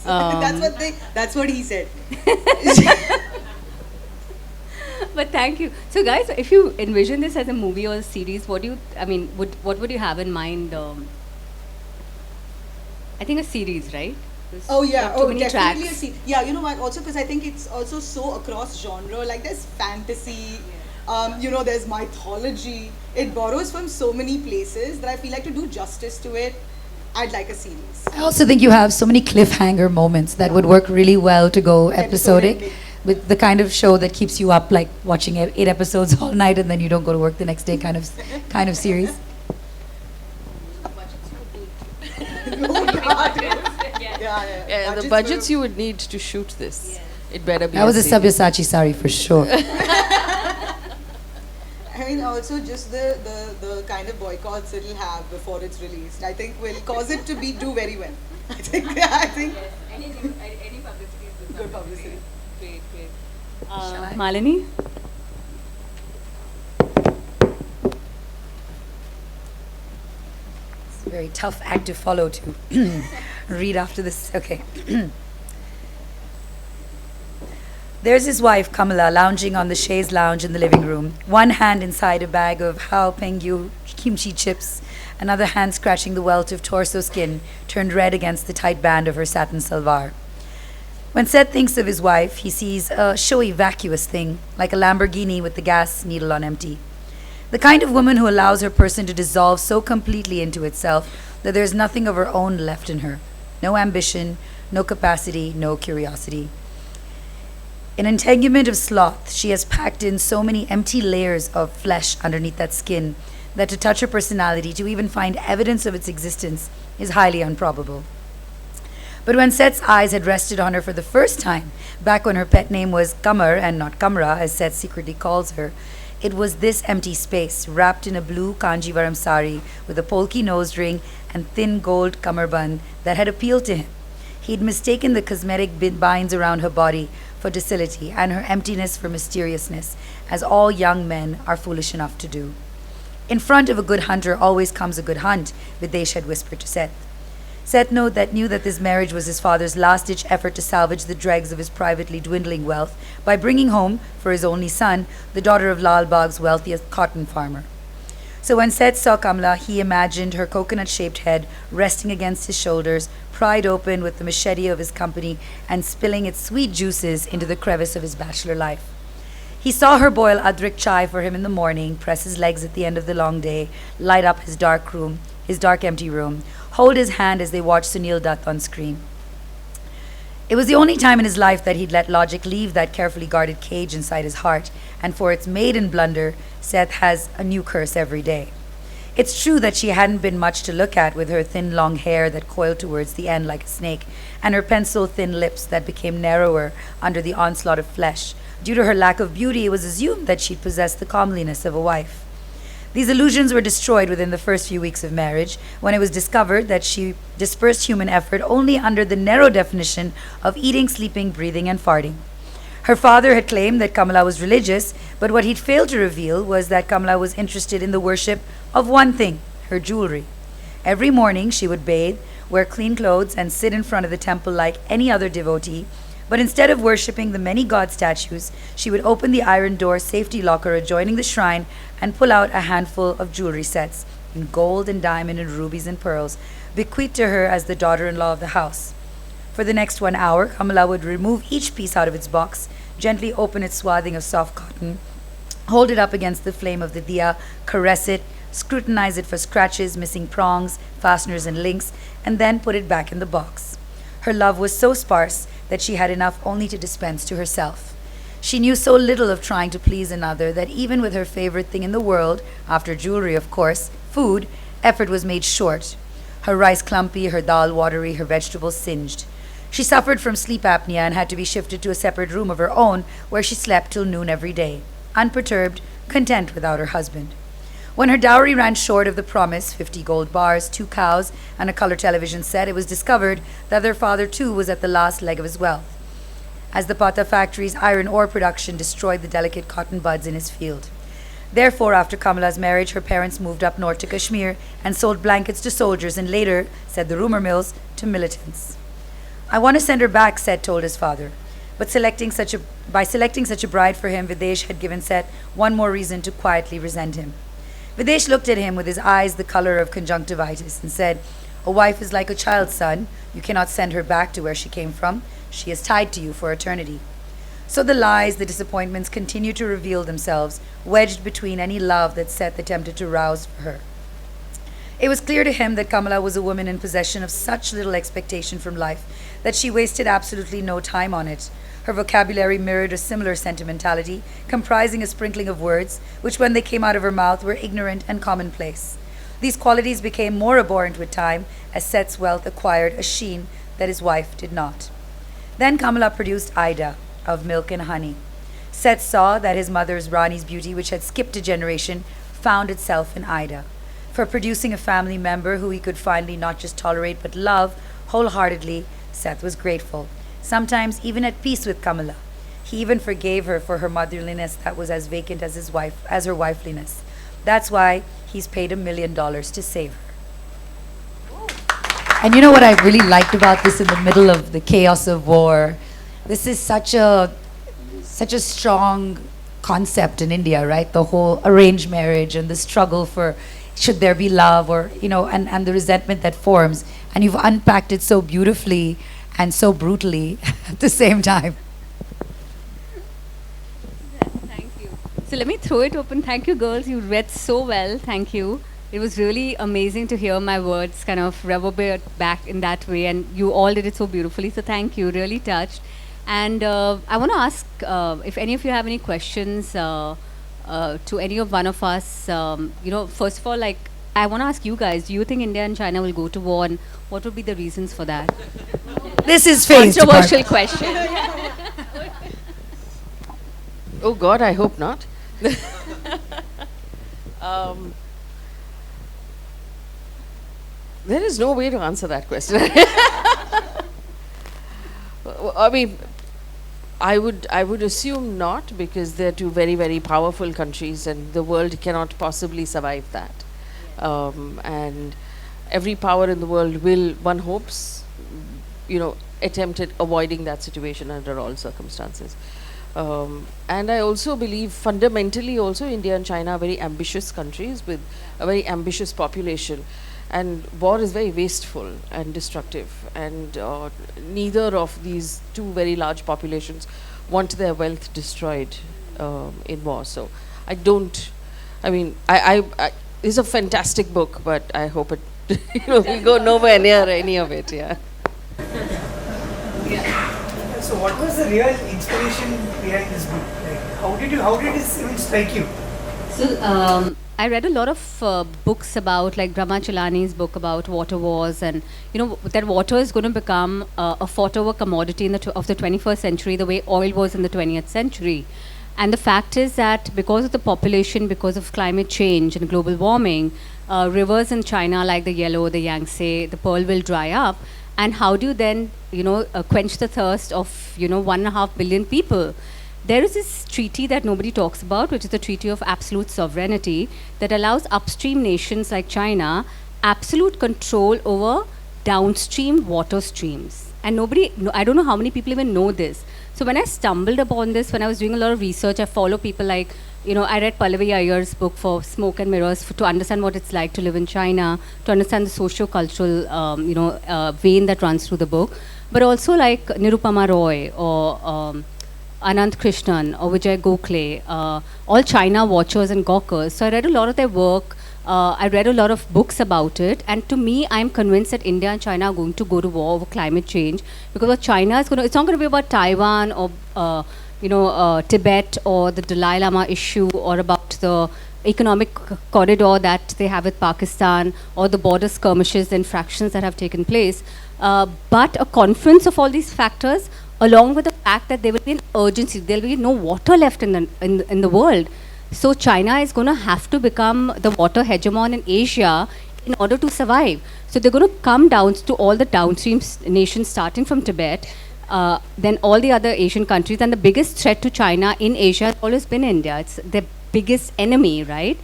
S2: That's what he said.
S3: But thank you. So, guys, if you envision this as a movie or a series, what would you have in mind? I think a series, right? There's
S2: Oh yeah,
S3: not too many
S2: definitely
S3: tracks.
S2: Yeah, you know what? Also, because I think it's also so across genre. Like there's fantasy, there's mythology. It borrows from so many places that I feel like to do justice to it, I'd like a series.
S4: I also think you have so many cliffhanger moments that would work really well to go episodic, with the kind of show that keeps you up, like watching 8 episodes all night and then you don't go to work the next day, kind of series.
S1: Yeah, the budgets you would need to shoot this. It better be.
S4: That was a
S1: series.
S4: Sabyasachi sari for sure.
S2: I mean, also just the kind of boycotts it'll have before it's released, I think will cause it to do very well. I think.
S3: Yes, any publicity is
S2: Good publicity.
S3: Great. Malini?
S4: It's a very tough act to follow to read after this. Okay. There's his wife, Kamala, lounging on the chaise lounge in the living room, one hand inside a bag of Hao Pengyu kimchi chips, another hand scratching the welt of torso skin turned red against the tight band of her satin salwar. When Seth thinks of his wife, he sees a showy, vacuous thing, like a Lamborghini with the gas needle on empty. The kind of woman who allows her person to dissolve so completely into itself that there's nothing of her own left in her. No ambition, no capacity, no curiosity. An integument of sloth, she has packed in so many empty layers of flesh underneath that skin that to touch her personality, to even find evidence of its existence, is highly improbable. But when Seth's eyes had rested on her for the first time, back when her pet name was Kamar and not Kamra, as Seth secretly calls her, it was this empty space, wrapped in a blue Kanjivaram sari with a polki nose ring and thin gold kamarband, that had appealed to him. He'd mistaken the cosmetic binds around her body for docility and her emptiness for mysteriousness, as all young men are foolish enough to do. In front of a good hunter always comes a good hunt, Videsh had whispered to Seth. Seth knew that this marriage was his father's last-ditch effort to salvage the dregs of his privately dwindling wealth by bringing home, for his only son, the daughter of Lal Bagh's wealthiest cotton farmer. So when Seth saw Kamla, he imagined her coconut-shaped head resting against his shoulders, pried open with the machete of his company and spilling its sweet juices into the crevice of his bachelor life. He saw her boil adrik chai for him in the morning, press his legs at the end of the long day, light up his dark empty room, hold his hand as they watched Sunil Dutt on screen. It was the only time in his life that he'd let logic leave that carefully guarded cage inside his heart, and for its maiden blunder, Seth has a new curse every day. It's true that she hadn't been much to look at with her thin long hair that coiled towards the end like a snake, and her pencil-thin lips that became narrower under the onslaught of flesh. Due to her lack of beauty, it was assumed that she'd possess the comeliness of a wife. These illusions were destroyed within the first few weeks of marriage, when it was discovered that she dispersed human effort only under the narrow definition of eating, sleeping, breathing, and farting. Her father had claimed that Kamala was religious, but what he'd failed to reveal was that Kamala was interested in the worship of one thing, her jewelry. Every morning she would bathe, wear clean clothes, and sit in front of the temple like any other devotee, but instead of worshipping the many god statues, she would open the iron door safety locker adjoining the shrine and pull out a handful of jewelry sets in gold and diamond and rubies and pearls, bequeathed to her as the daughter-in-law of the house. For the next 1 hour, Kamala would remove each piece out of its box, gently open its swathing of soft cotton, hold it up against the flame of the diya, caress it, scrutinize it for scratches, missing prongs, fasteners, and links, and then put it back in the box. Her love was so sparse that she had enough only to dispense to herself. She knew so little of trying to please another that even with her favorite thing in the world, after jewelry of course, food, effort was made short. Her rice clumpy, her dal watery, her vegetables singed. She suffered from sleep apnea and had to be shifted to a separate room of her own where she slept till noon every day, unperturbed, content without her husband. When her dowry ran short of the promise, 50 gold bars, 2 cows, and a color television set, it was discovered that their father too was at the last leg of his wealth, as the Pata factory's iron ore production destroyed the delicate cotton buds in his field. Therefore, after Kamala's marriage, her parents moved up north to Kashmir and sold blankets to soldiers and later, said the rumor mills, to militants. "I want to send her back," Seth told his father. But by selecting such a bride for him, Videsh had given Seth one more reason to quietly resent him. Videsh looked at him with his eyes the color of conjunctivitis and said, "A wife is like a child, son. You cannot send her back to where she came from. She is tied to you for eternity." So the lies, the disappointments continued to reveal themselves, wedged between any love that Seth attempted to rouse for her. It was clear to him that Kamala was a woman in possession of such little expectation from life that she wasted absolutely no time on it. Her vocabulary mirrored a similar sentimentality, comprising a sprinkling of words, which when they came out of her mouth were ignorant and commonplace. These qualities became more abhorrent with time, as Seth's wealth acquired a sheen that his wife did not. Then Kamala produced Ida, of milk and honey. Seth saw that his mother's Rani's beauty, which had skipped a generation, found itself in Ida. For producing a family member who he could finally not just tolerate but love wholeheartedly, Seth was grateful, sometimes even at peace with Kamala. He even forgave her for her motherliness that was as vacant as her wifeliness. That's why he's paid $1 million to save her. And you know what I really liked about this in the middle of the chaos of war? This is such a strong concept in India, right? The whole arranged marriage and the struggle for should there be love, or and the resentment that forms. And you've unpacked it so beautifully and so brutally at the same time.
S3: Thank you. So let me throw it open. Thank you, girls. You read so well. Thank you. It was really amazing to hear my words kind of reverberate back in that way, and you all did it so beautifully. So thank you. Really touched. And I want to ask if any of you have any questions to any of one of us. First of all, I want to ask you guys, do you think India and China will go to war, and what would be the reasons for that?
S4: This is Faye's
S3: Controversial question.
S1: Oh God, I hope not. There is no way to answer that question. I mean, I would assume not, because they're two very, very powerful countries and the world cannot possibly survive that. And every power in the world will, one hopes, attempt at avoiding that situation under all circumstances. And I also believe fundamentally also India and China are very ambitious countries with a very ambitious population. And war is very wasteful and destructive, and neither of these two very large populations want their wealth destroyed in war. So I don't, I mean, it's a fantastic book, but I hope it, we go nowhere near any of it, yeah.
S5: So what was the real inspiration behind this book? Like, how did this even strike you?
S3: So I read a lot of books about, like Brahma Chelani's book about water wars, and that water is going to become a fought over commodity in of the 21st century, the way oil was in the 20th century. And the fact is that because of the population, because of climate change and global warming, rivers in China like the Yellow, the Yangtze, the Pearl will dry up. And how do you then, quench the thirst of, 1.5 billion people? There is this treaty that nobody talks about, which is the Treaty of Absolute Sovereignty, that allows upstream nations like China absolute control over downstream water streams. And I don't know how many people even know this. So when I stumbled upon this, when I was doing a lot of research, I follow people like, I read Pallavi Iyer's book for Smoke and Mirrors to understand what it's like to live in China, to understand the socio-cultural, vein that runs through the book. But also like Nirupama Roy or Anant Krishnan or Vijay Gokhale, all China watchers and gawkers. So I read a lot of their work. I read a lot of books about it, and to me, I'm convinced that India and China are going to go to war over climate change, because what China is it's not going to be about Taiwan or Tibet or the Dalai Lama issue, or about the economic corridor that they have with Pakistan, or the border skirmishes and fractions that have taken place, but a confluence of all these factors, along with the fact that there will be an urgency, there will be no water left in the world. So China is going to have to become the water hegemon in Asia in order to survive. So they're going to come down to all the downstream nations, starting from Tibet, then all the other Asian countries. And the biggest threat to China in Asia has always been India. It's the biggest enemy, right?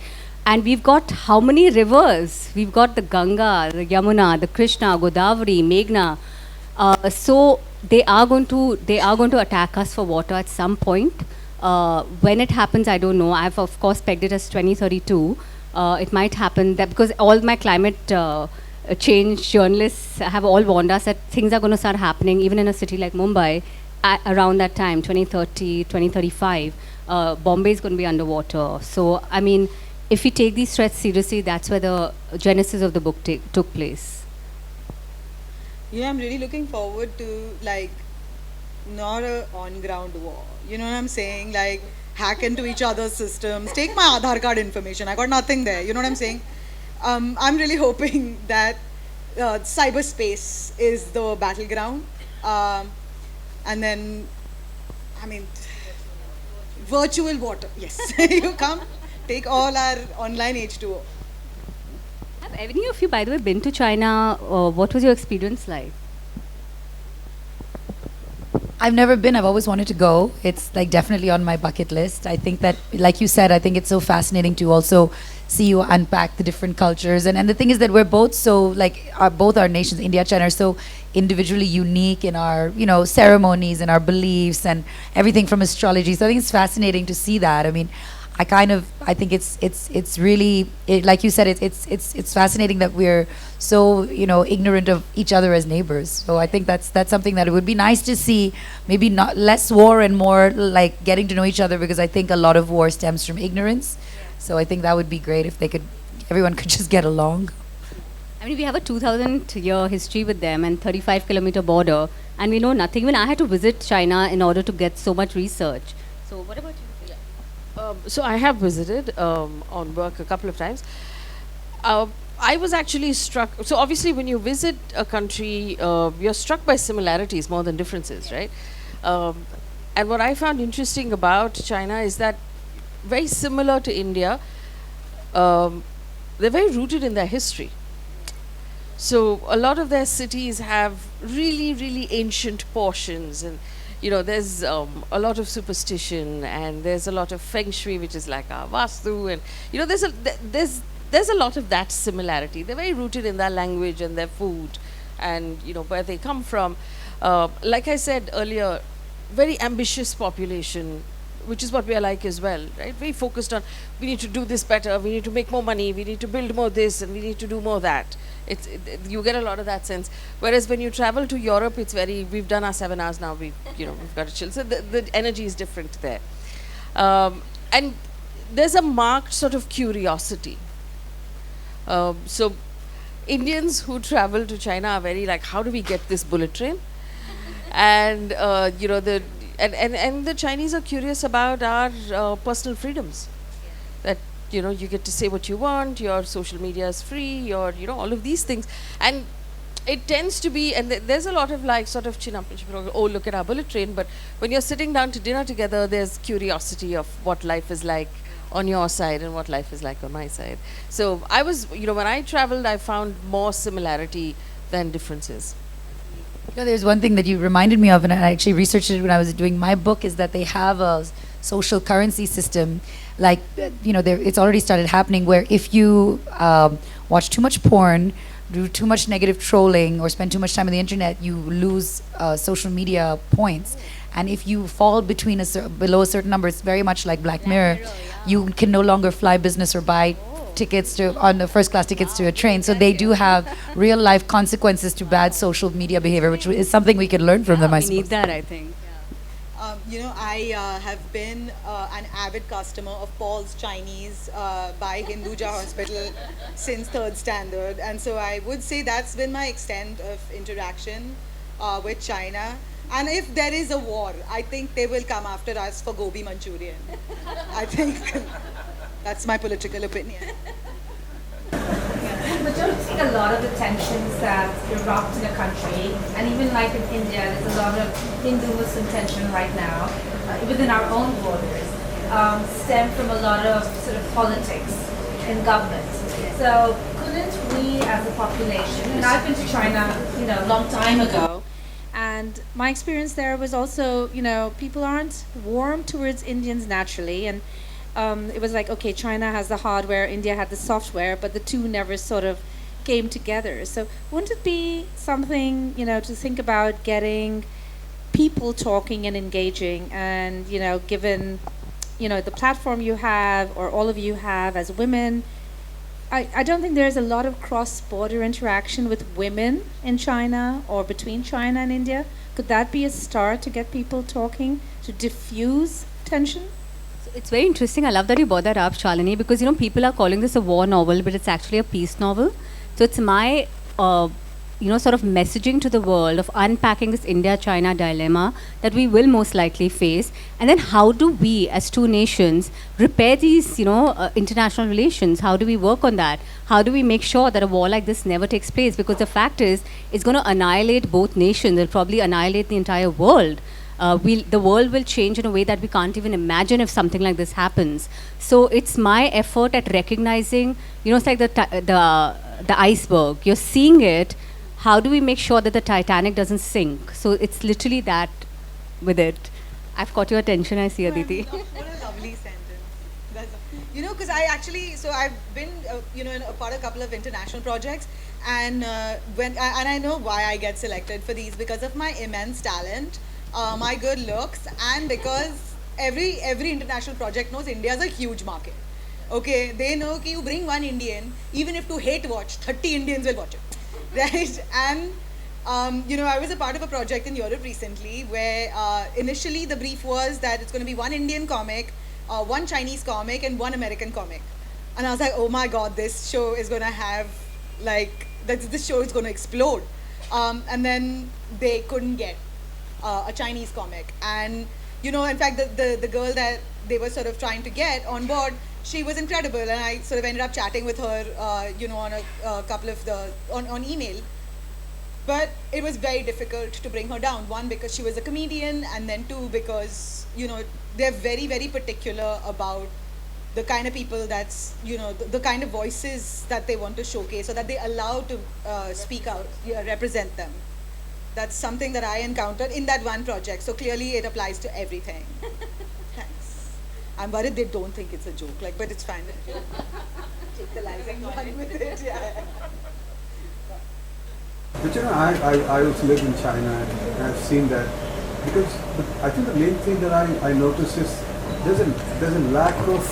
S3: And we've got how many rivers? We've got the Ganga, the Yamuna, the Krishna, Godavari, Meghna. So they are going to attack us for water at some point. When it happens, I don't know. I've of course pegged it as 2032. It might happen that, because all my climate change journalists have all warned us that things are going to start happening even in a city like Mumbai around that time, 2030, 2035. Bombay is going to be underwater. So I mean, if we take these threats seriously, that's where the genesis of the book took place.
S2: Yeah, I'm really looking forward to, like, not a on-ground war. You know what I'm saying? Like, hack into each other's systems. Take my Aadhaar card information. I got nothing there. You know what I'm saying? I'm really hoping that cyberspace is the battleground. And then, I mean, virtual water. Yes. You come, take all our online H2O.
S3: Have any of you, by the way, been to China? What was your experience like?
S4: I've never been. I've always wanted to go. It's like definitely on my bucket list. I think that, like you said, I think it's so fascinating to also see you unpack the different cultures. And the thing is that we're both so, like, both our nations, India, China, are so individually unique in our, ceremonies and our beliefs and everything from astrology. So I think it's fascinating to see that. I mean, I think it's really, like you said, it's fascinating that we're so, ignorant of each other as neighbors. So I think that's something that it would be nice to see, maybe not less war and more like getting to know each other, because I think a lot of war stems from ignorance. So I think that would be great if everyone could just get along.
S3: I mean, we have a 2,000-year history with them and 35-kilometer border, and we know nothing. Even I had to visit China in order to get so much research. So what about you?
S1: So I have visited on work a couple of times. I was actually struck. So obviously, when you visit a country, you're struck by similarities more than differences, right? And what I found interesting about China is that, very similar to India, they're very rooted in their history. So a lot of their cities have really, really ancient portions, and there's a lot of superstition, and there's a lot of feng shui, which is like our vastu, and there's a lot of that similarity. They're very rooted in their language and their food, and where they come from. Like I said earlier, very ambitious population, which is what we are like as well, right? Very focused on, we need to do this better, we need to make more money, we need to build more this, and we need to do more that. You get a lot of that sense. Whereas when you travel to Europe, it's very, we've done our 7 hours now, we've got to chill. So the energy is different there. And there's a marked sort of curiosity. So Indians who travel to China are very like, how do we get this bullet train? And and the Chinese are curious about our personal freedoms. That you get to say what you want, your social media is free, all of these things. And it tends to be, and there's a lot of like sort of chin up and oh, look at our bullet train. But when you're sitting down to dinner together, there's curiosity of what life is like on your side and what life is like on my side. So I was, when I traveled, I found more similarity than differences.
S4: There's one thing that you reminded me of, and I actually researched it when I was doing my book, is that they have a social currency system. Like, it's already started happening where if you watch too much porn, do too much negative trolling, or spend too much time on the internet, you lose social media points. And if you fall between below a certain number, it's very much like Black Mirror. You can no longer fly business or buy tickets on the first class tickets to a train. So they do have real life consequences to bad social media behavior, which is something we could learn from them, I suppose.
S3: We need that, I think.
S2: I have been an avid customer of Paul's Chinese by Hinduja Hospital since 3rd standard. And so I would say that's been my extent of interaction with China. And if there is a war, I think they will come after us for gobi Manchurian. I think that's my political opinion.
S6: But don't you think a lot of the tensions that erupt in a country, and even like in India, there's a lot of Hindu-Muslim tension right now, within our own borders, stem from a lot of sort of politics in government. So couldn't we as a population, and I've been to China, a long time ago, and my experience there was also, people aren't warm towards Indians naturally, and it was like, okay, China has the hardware, India had the software, but the two never sort of came together. So wouldn't it be something, to think about getting people talking and engaging, and, given, the platform you have, or all of you have as women, I don't think there's a lot of cross-border interaction with women in China or between China and India. Could that be a start to get people talking, to diffuse tension?
S3: It's very interesting. I love that you brought that up, Shalini, because people are calling this a war novel, but it's actually a peace novel. So it's my sort of messaging to the world of unpacking this India-China dilemma that we will most likely face, and then how do we as two nations repair these international relations? How do we work on that? How do we make sure that a war like this never takes place? Because the fact is, it's going to annihilate both nations. It'll probably annihilate the entire world. The world will change in a way that we can't even imagine if something like this happens. So it's my effort at recognizing, it's like the iceberg. You're seeing it. How do we make sure that the Titanic doesn't sink? So it's literally that with it. I've caught your attention, I see, Aditi.
S2: What a lovely sentence. Because I've been, a part of a couple of international projects, and I know why I get selected for these, because of my immense talent, my good looks, and because every international project knows India is a huge market. Okay, they know that you bring one Indian, even if to hate watch, 30 Indians will watch it. Right? And, I was a part of a project in Europe recently where initially the brief was that it's going to be one Indian comic, one Chinese comic, and one American comic. And I was like, oh my God, this show is going to have, this show is going to explode. And then they couldn't get a Chinese comic. And, in fact, the girl that they were sort of trying to get on board, she was incredible, and I sort of ended up chatting with her, on a couple of on email. But it was very difficult to bring her down. One, because she was a comedian, and then two, because, they're very, very particular about the kind of people that's, the kind of voices that they want to showcase, or that they allow to speak out, represent them. That's something that I encountered in that one project. So clearly it applies to everything. Thanks. I'm worried they don't think it's a joke, but it's fine. Take the lies and run with it. Yeah.
S7: But I also live in China, and I've seen that, because I think the main thing that I notice is there's a lack of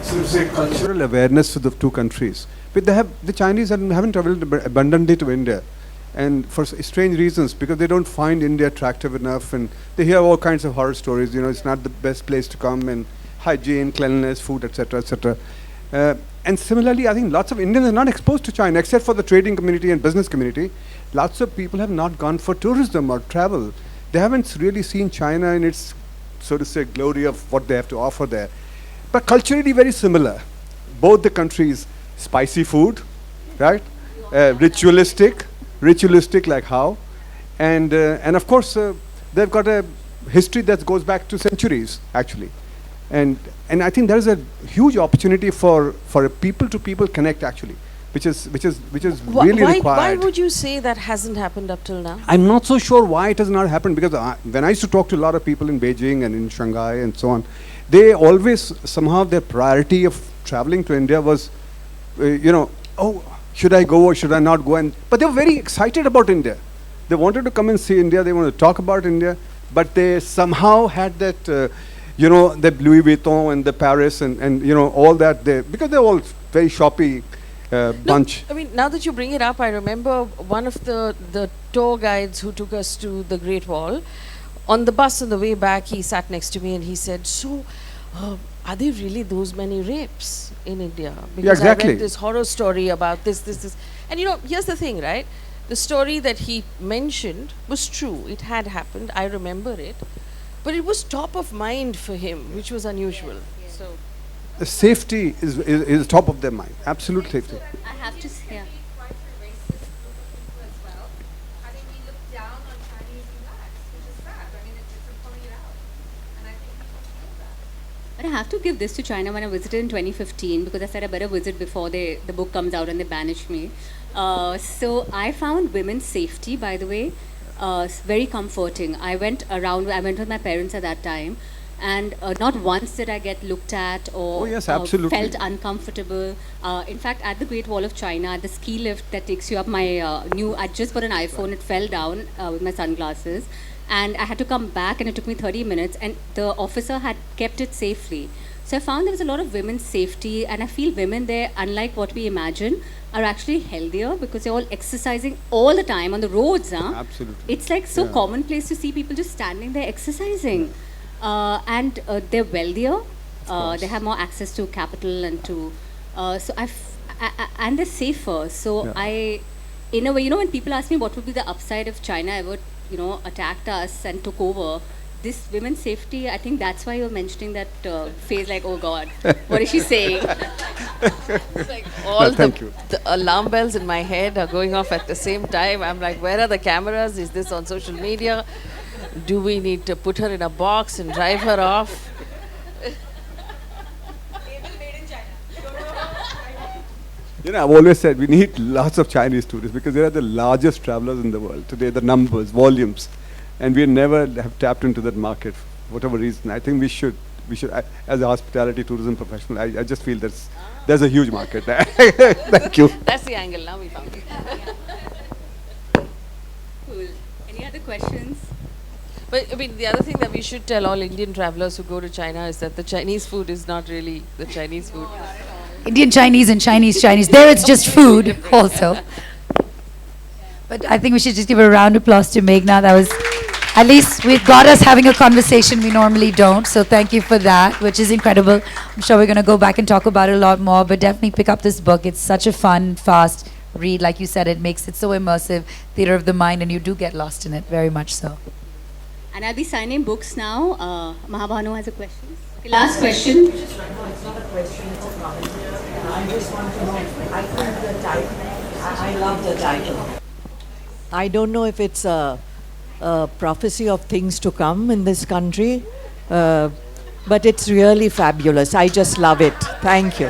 S7: so to say cultural awareness for the two countries. But the Chinese haven't traveled abundantly to India, and for strange reasons, because they don't find India attractive enough, and they hear all kinds of horror stories. You know, it's not the best place to come, and hygiene, cleanliness, food, etc., etc. And similarly, I think lots of Indians are not exposed to China, except for the trading community and business community. Lots of people have not gone for tourism or travel. They haven't really seen China in its, so to say, glory of what they have to offer there. But culturally very similar. Both the countries, spicy food, right? Ritualistic like how? And of course, they've got a history that goes back to centuries, actually. And I think there is a huge opportunity for a people-to-people connect, actually, which is really required.
S1: Why would you say that hasn't happened up till now?
S7: I'm not so sure why it has not happened, because when I used to talk to a lot of people in Beijing and in Shanghai and so on, they always, somehow their priority of traveling to India was, oh, should I go or should I not go? But they were very excited about India. They wanted to come and see India, they wanted to talk about India, but they somehow had that, the Louis Vuitton and the Paris and all that, because they're all very shoppy bunch.
S1: I mean, now that you bring it up, I remember one of the tour guides who took us to the Great Wall. On the bus on the way back, he sat next to me and he said, so, are there really those many rapes in India? Because
S7: Yeah, exactly.
S1: I read this horror story about this. And here's the thing, right? The story that he mentioned was true. It had happened. I remember it. But it was top of mind for him, which was unusual. So,
S7: The safety is top of their mind. Absolute safety.
S3: I have to say, yeah. But I have to give this to China when I visited in 2015, because I said I better visit before the book comes out and they banish me. So I found women's safety, by the way, very comforting. I went with my parents at that time, and not once did I get looked at or felt uncomfortable. In fact, at the Great Wall of China, at the ski lift that takes you up, I just bought an iPhone, it fell down with my sunglasses. And I had to come back, and it took me 30 minutes, and the officer had kept it safely. So I found there was a lot of women's safety, and I feel women there, unlike what we imagine, are actually healthier because they're all exercising all the time on the roads. Huh?
S7: Absolutely.
S3: It's like so commonplace to see people just standing there exercising. And they're wealthier, they have more access to capital and to, and they're safer. So in a way, when people ask me what would be the upside if China ever attacked us and took over, this women's safety, I think that's why you're mentioning that phase, like, oh God, what is she saying?
S1: it's like all the alarm bells in my head are going off at the same time. I'm like, where are the cameras? Is this on social media? Do we need to put her in a box and drive her off?
S7: I've always said we need lots of Chinese tourists because they are the largest travelers in the world today, the numbers, volumes, and we never have tapped into that market for whatever reason. I think we should, as a hospitality tourism professional, I just feel there's a huge market there. Thank you.
S1: That's the angle, now we found it.
S3: Cool. Any other questions?
S1: But I mean, the other thing that we should tell all Indian travelers who go to China is that the Chinese food is not really the Chinese food.
S4: Indian Chinese and Chinese Chinese. There it's just food also. But I think we should just give a round of applause to Meghna. That was, at least we got us having a conversation we normally don't. So thank you for that, which is incredible. I'm sure we're going to go back and talk about it a lot more, but definitely pick up this book. It's such a fun, fast read. Like you said, it makes it so immersive, theater of the mind, and you do get lost in it, very much so.
S3: And I'll be signing books now. Mahabhanu has a question. Okay, last question.
S8: It's not a question, it's a comment. I just want to know, I think the title, I love the title. I don't know if it's a prophecy of things to come in this country, but it's really fabulous. I just love it. Thank you.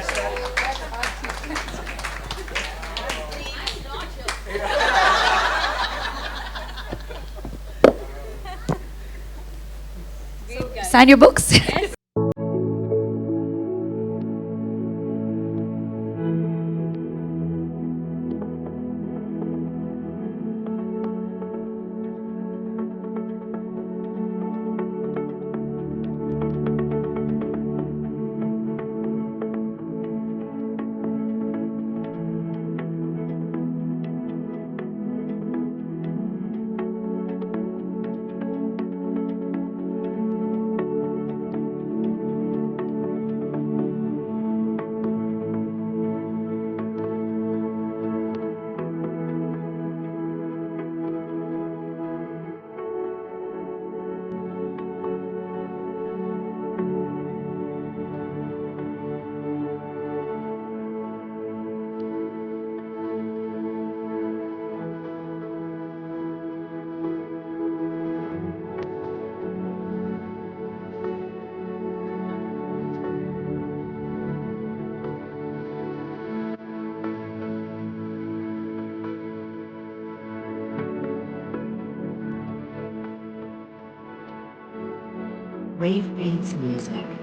S4: Sign your books. Wave beats music.